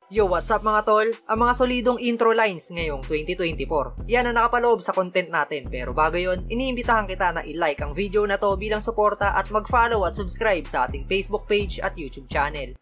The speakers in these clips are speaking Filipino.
Yo, what's up mga tol? Ang mga solidong intro lines ngayong 2024. Yan ang nakapaloob sa content natin. Pero bago yun, iniimbitahan kita na i-like ang video na to bilang suporta at mag-follow at subscribe sa ating Facebook page at YouTube channel.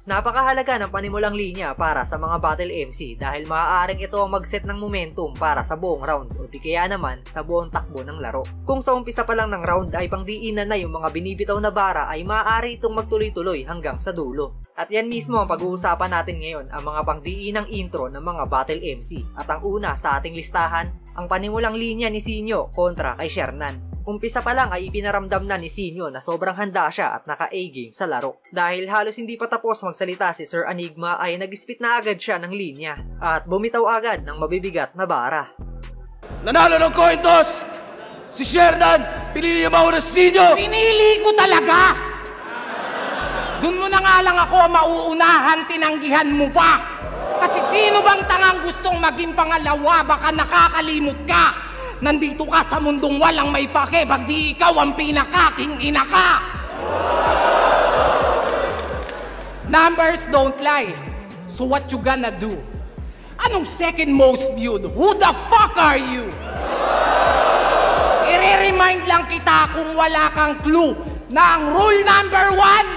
Napakahalaga ng panimulang linya para sa mga battle MC dahil maaaring ito ang mag-set ng momentum para sa buong round o di kaya naman sa buong takbo ng laro. Kung sa umpisa pa lang ng round ay pangdiinan na yung mga binibitaw na bara ay maaari itong magtuloy-tuloy hanggang sa dulo. At yan mismo ang pag-uusapan natin ngayon, ang mga pangdiinang intro ng mga battle MC. At ang una sa ating listahan, ang panimulang linya ni Sinyo kontra kay Shernan. Umpisa pa lang ay ipinaramdam na ni Sinyo na sobrang handa siya at naka-A-game sa laro. Dahil halos hindi pa tapos magsalita si Sir Enigma ay nag-spit na agad siya ng linya at bumitaw agad ng mabibigat na bara. Nanalo ng coin toss! Si Shernan! Pinili niya mauna si Sinyo! Pinili ko talaga! Doon mo na nga lang ako mauunahan, tinanggihan mo pa! Kasi sino bang tangang gustong maging pangalawa? Baka nakakalimot ka! Nandito ka sa mundong walang may pake, pag di ikaw ang pinakaking ina ka! Numbers don't lie. So what you gonna do? Anong second most viewed? Who the fuck are you? I-remind lang kita kung wala kang clue na ang rule number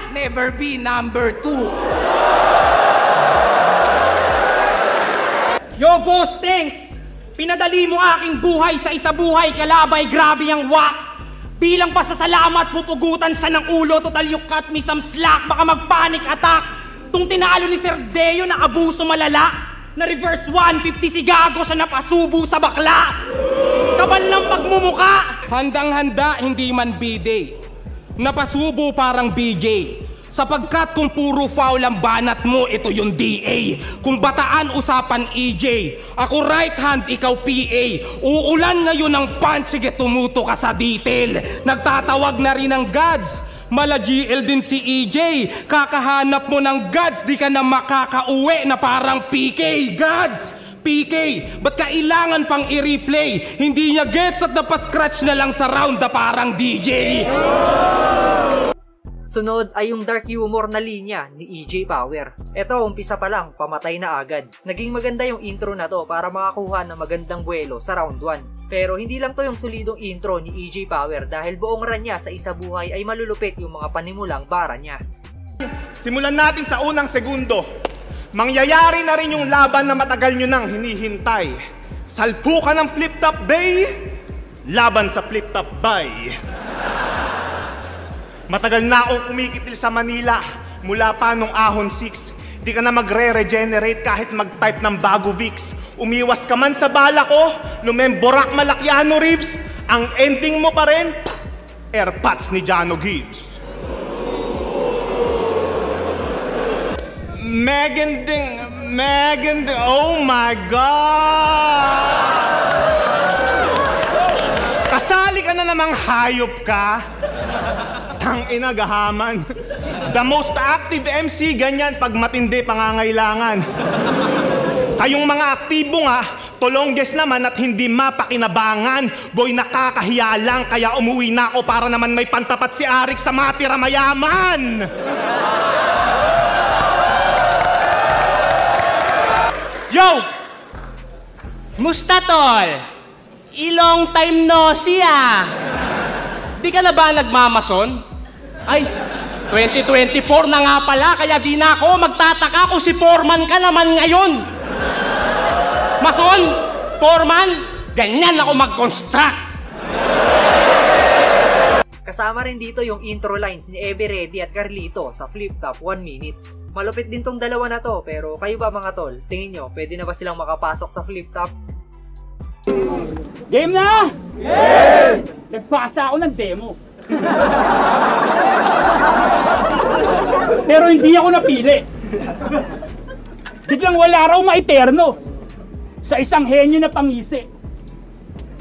1, never be number 2. Yo, boss, thanks! Pinadali mo aking buhay sa isa buhay, kalabay, grabe ang wak. Bilang pasasalamat, pupugutan sa ng ulo, total you cut me some slack, baka mag-panic attack. Tung tinalo ni Sir Deo na abuso malala, na reverse 150 si Gago siya napasubo sa bakla. Kabal ng pagmumuka. Handang-handa, hindi man B-Day. Napasubo parang BJ. Sapagkat kung puro foul ang banat mo, ito yung DA. Kung bataan usapan EJ, ako right hand, ikaw PA. Uulan ngayon ng punch, sige tumuto ka sa detail. Nagtatawag na rin ng gods, mala GL din si EJ. Kakahanap mo ng gods, di ka na makakauwi na parang PK. Gods! PK, ba't kailangan pang i-replay? Hindi niya gets at napascratch na lang sa round na parang DJ. Sunod ay yung dark humor na linya ni EJ Power. Ito, umpisa pa lang, pamatay na agad. Naging maganda yung intro na to para makakuha ng magandang buwelo sa round 1. Pero hindi lang to yung solidong intro ni EJ Power dahil buong run niya sa isa buhay ay malulupit yung mga panimulang bara niya. Simulan natin sa unang segundo. Mangyayari na rin yung laban na matagal nyo nang hinihintay. Salpukan ng flip-top bay, laban sa flip-top bay. Matagal na akong kumikitil sa Manila mula pa nung Ahon 6. Di ka na magre-regenerate kahit mag-type ng bago Vicks. Umiwas ka man sa bala ko, lumemborak malakyano ribs. Ang ending mo pa rin, airpods ni Jano Gibbs. Megan Ding, oh my God! Kasali ka na namang hayop ka. Ang inagahaman. The most active MC, ganyan pag matindi pangangailangan. Kayong mga aktibo nga, tolongges naman at hindi mapakinabangan. Boy, nakakahiya lang, kaya umuwi na ako para naman may pantapat si Arik sa mga tira mayaman. Yo! Musta tol? Ilong time no siya. Di ka na ba nagmamason? Ay, 2024 na nga pala, kaya di na ako magtataka kung si Foreman ka naman ngayon. Mason, Foreman, ganyan ako mag-construct. Kasama rin dito yung intro lines ni Ebe Ready at Carlito sa Flip Top 1 minutes. Malupit din tong dalawa na to, pero kayo ba mga tol? Tingin nyo, pwede na ba silang makapasok sa Flip Top? Game na! Game! Nagpasa ako ng demo. Pero hindi ako napili. Biglang wala raw ma-eterno sa isang henyo na pangisi.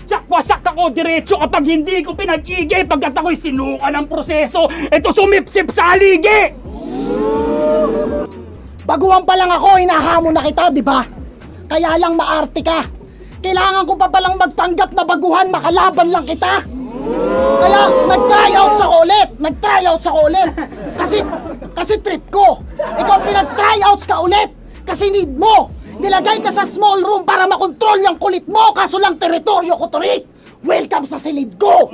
Tsak-wasak ako diretso kapag hindi ko pinag-igay pagkat ako'y sinuka ng proseso. Ito sumipsip sa haligi! Baguhan pa lang ako, hinahamon na kita, di ba? Kaya lang maarte ka. Kailangan ko pa palang magpanggap na baguhan, makalaban lang kita. Kaya nag-try out sa ulit. Kasi trip ko. Ikaw pinag-try Tryouts ka ulit! Kasi need mo! Nilagay ka sa small room para makontrol yung kulit mo, kaso lang teritoryo ko to rin! Welcome sa silid ko!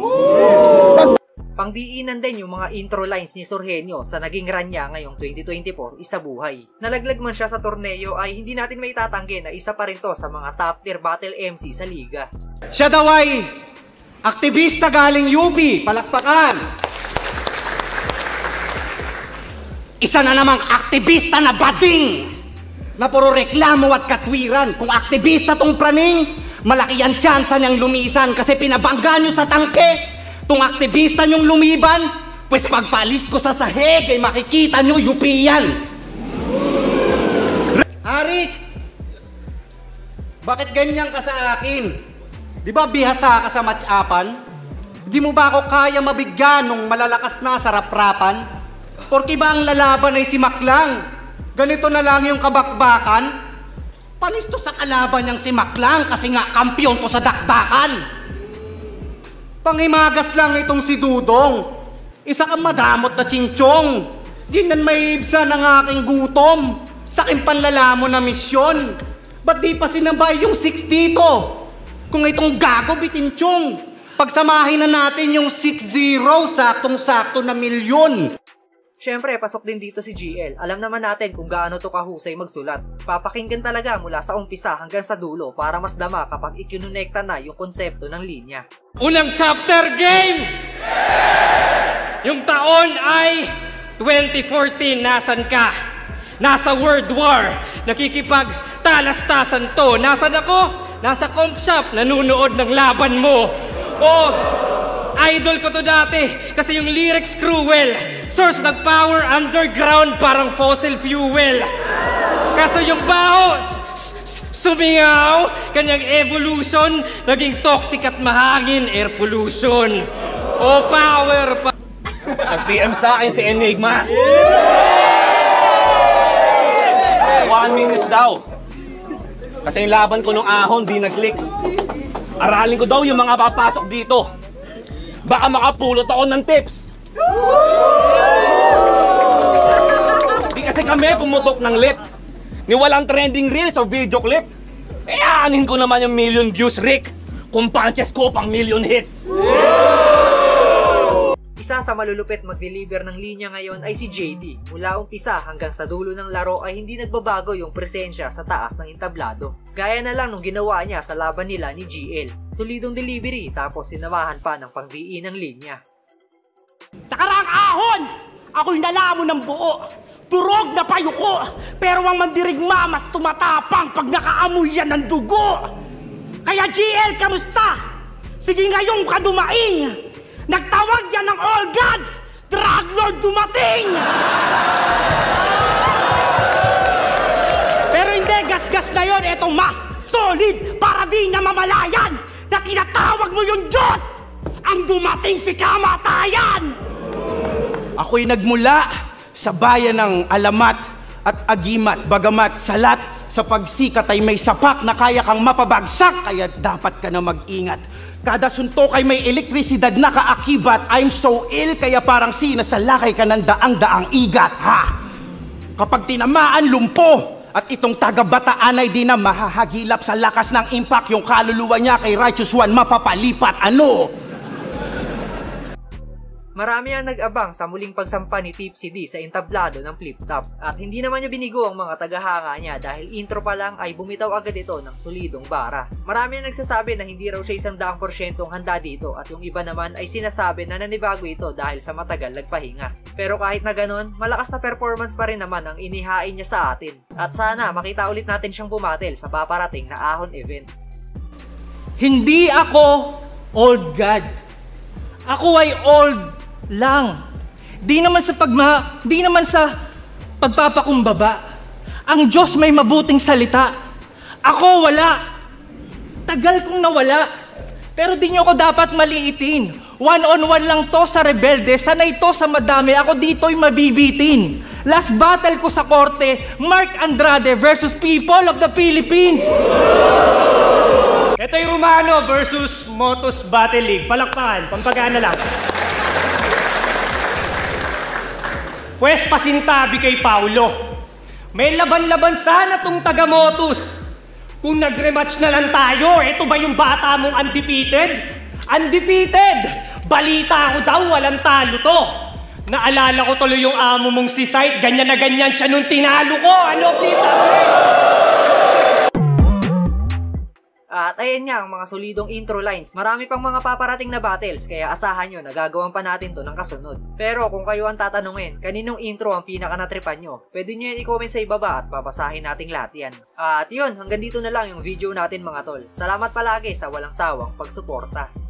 Pangdiinan din yung mga intro lines ni Sorhenio sa naging run niya ngayong 2024, Isa Buhay. Nalaglag man siya sa torneo ay hindi natin may itatanggi na isa pa rin to sa mga top tier battle MC sa liga. Siya daw ay aktivista galing UP, palakpakan! Isa na namang aktivista na bading na puro reklamo at katwiran. Kung aktivista tong praning, malaki ang tsansa niyang lumisan kasi pinabangga niyo sa tangke. Kung aktivista niyong lumiban, pues pagpalis ko sa sahig ay makikita niyo yupian. Harik, bakit ganyan ka sa akin? Di ba bihasa ka sa match-upan? Di mo ba ako kaya mabigyan nung malalakas na sa rap-rapan? Porki ba ang lalaban ay si Maklang? Ganito na lang yung kabakbakan? Panis to sa kalaban niyang si Maklang kasi nga kampiyon to sa dakbakan. Pangimagas lang itong si Dudong. Isa kang madamot na chinchong. Ginan may ibsa ng aking gutom. Sa aking panlalamon na misyon. Ba't di pa sinabay yung 6 dito? Kung itong gago bitinchong. Pagsamahin na natin yung 6-0, saktong-sakto na milyon. Siyempre, pasok din dito si GL. Alam naman natin kung gaano to kahusay magsulat. Papakinggan talaga mula sa umpisa hanggang sa dulo para mas dama kapag ikinonekta na yung konsepto ng linya. Unang chapter game! Yung taon ay 2014. Nasan ka? Nasa World War. Nakikipagtalastasan to. Nasan ako? Nasa comp shop. Nanunood ng laban mo. Oh, idol ko to dati kasi yung lyrics cruel. Source ng power underground parang fossil fuel. Kaso yung baho sumingaw, kanyang evolution naging toxic at mahangin air pollution. O power pa. Nag-PM sa akin si Enigma. 1 minute daw. Kasi yung laban ko nung ahon di nag-click. Aralin ko daw yung mga papasok dito. Baka makapulot ako ng tips. Di kasi kami pumutok ng lip. Ni walang trending reels o video clip. Eh aanin ko naman yung million views, Rick. Kung punches ko pang million hits. Isa sa malulupit mag-deliver ng linya ngayon ay si JD. Mula umpisa hanggang sa dulo ng laro ay hindi nagbabago yung presensya sa taas ng entablado. Gaya na lang nung ginawa niya sa laban nila ni GL. Solidong delivery tapos sinamahan pa ng pangdiin ng linya. Nakaraang ahon! Ako'y nalamon ng buo. Durog na payuko. Pero ang mandirigma mas tumatapang pag nakaamoy yan ng dugo. Kaya GL, kamusta? Sige ngayong kadumaing. Nagtawag yan ng all gods. Drug lord dumating. Pero hindi, gas-gas na yun. Eto mas solid para di na mamalayan na tinatawag mo yung Diyos. Ang dumating si kamatayan. Ako'y nagmula sa bayan ng Alamat at Agimat, bagamat salat sa pagsikat ay may sapak na kaya kang mapabagsak, kaya dapat ka na mag-ingat. Kada suntok ay may elektrisidad na kaakibat. I'm so ill, kaya parang sinasalakay ka ng daang-daang igat, ha? Kapag tinamaan, lumpo. At itong taga-bataan ay di na mahahagilap sa lakas ng impact. Yung kaluluwa niya kay Righteous One mapapalipat, ano? Marami ang nag-abang sa muling pagsampa ni Tipsy D sa entablado ng Flip Top. At hindi naman niya binigo ang mga tagahanga niya dahil intro pa lang ay bumitaw agad ito ng solidong bara. Marami ang nagsasabi na hindi raw siya 100% handa dito at yung iba naman ay sinasabi na nanibago ito dahil sa matagal nagpahinga. Pero kahit na ganon, malakas na performance pa rin naman ang inihain niya sa atin. At sana makita ulit natin siyang bumatel sa paparating na Ahon event. Hindi ako old god. Ako ay old lang. Di naman sa pagpapakumbaba. Ang Diyos may mabuting salita. Ako wala. Tagal kong nawala. Pero di nyo ako dapat maliitin. One-on-one lang to sa rebelde. Sanay to sa madami. Ako dito'y mabibitin. Last battle ko sa korte, Mark Andrade versus People of the Philippines. Ito'y Romano versus Motos Battle League. Palakpakan, pampagana lang. Pwes pasintabi kay Paulo. May laban-laban sana tong taga-Motus. Kung nag-rematch na lang tayo, eto ba yung bata mong undefeated? Undefeated! Balita ko daw, walang talo to. Naalala ko tuloy yung amo mong si Sight, ganyan na ganyan siya nung tinalo ko. Ano, Plita? At ayan nga ang mga solidong intro lines. Marami pang mga paparating na battles, kaya asahan nyo, nagagawan pa natin to ng kasunod. Pero kung kayo ang tatanungin, kaninong intro ang pinaka-natripan nyo, pwede nyo yan i-comment sa ibaba at papasahin nating lahat yan. At yun, hanggang dito na lang yung video natin mga tol. Salamat palagi sa walang sawang pagsuporta.